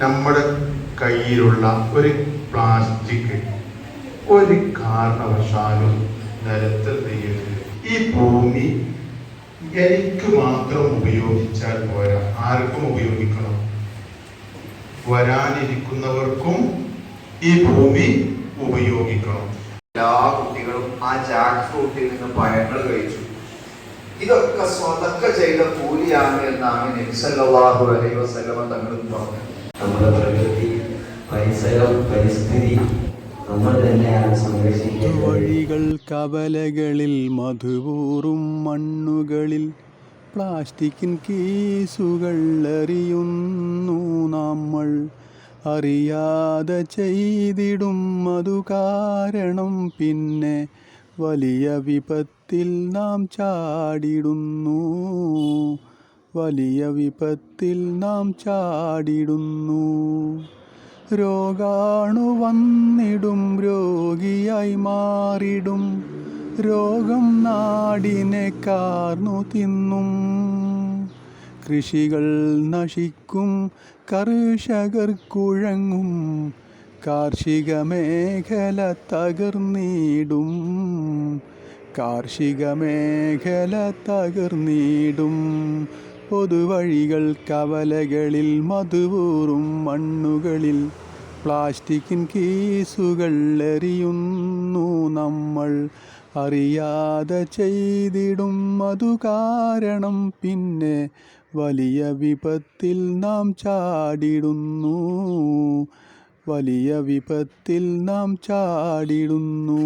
നമ്മുടെ കയ്യിലുള്ള ഒരു പ്ലാസ്റ്റിക് ഒരു കാരണവശാലും നിലത്തെറിയരുത്. ഈ ഭൂമി എനിക്ക് മാത്രം ഉപയോഗിച്ചാൽ പോരാ, ആർക്കും ഉപയോഗിക്കണം. വരാനിരിക്കുന്നവർക്കും ഈ ഭൂമി ഉപയോഗിക്കണം. എല്ലാ കുട്ടികളും ആ ജാക്ക് ഫ്രൂട്ടിൽ നിന്ന് പഴങ്ങൾ കഴിച്ചു. ഇതൊക്കെ സ്വതക്ക ചെയ്ത കൂലിയാണ് എന്നാണ് നബി സല്ലല്ലാഹു അലൈഹി വസല്ലമ തങ്ങൾ പറഞ്ഞത്. നമ്മുടെ പ്രകൃതി, പരിസരം, പരിസ്ഥിതി നമ്മൾ തന്നെയാണ് സംരക്ഷിക്കുന്നത്. വഴികൾ, കവലകളിൽ, മധുവൂറും മണ്ണുകളിൽ പ്ലാസ്റ്റിക്കിൻ കേസുകൾ എറിയുന്നു നമ്മൾ. അറിയാതെ ചെയ്തിടും അതു കാരണം പിന്നെ വലിയ വിപത്തിൽ നാം ചാടിടുന്നു. വലിയ വിപത്തിൽ നാം ചാടിടുന്നു. രോഗാണു വന്നിടും, രോഗിയായി മാറിടും. രോഗം നാടിനെ കാർന്നു തിന്നും. കൃഷികൾ നശിക്കും, കർഷകർ കുഴങ്ങും. കാർഷിക മേഖല തകർന്നിടും. കാർഷിക മേഖല തകർന്നിടും. പൊതുവഴികൾ, കവലകളിൽ, മധുവൂറും മണ്ണുകളിൽ പ്ലാസ്റ്റിക്കിൻ കേസുകൾ എറിയുന്നു നമ്മൾ. അറിയാതെ ചെയ്തിടും അതു കാരണം പിന്നെ വലിയ വിപത്തിൽ നാം ചാടിടുന്നു. വലിയ വിപത്തിൽ നാം ചാടിടുന്നു.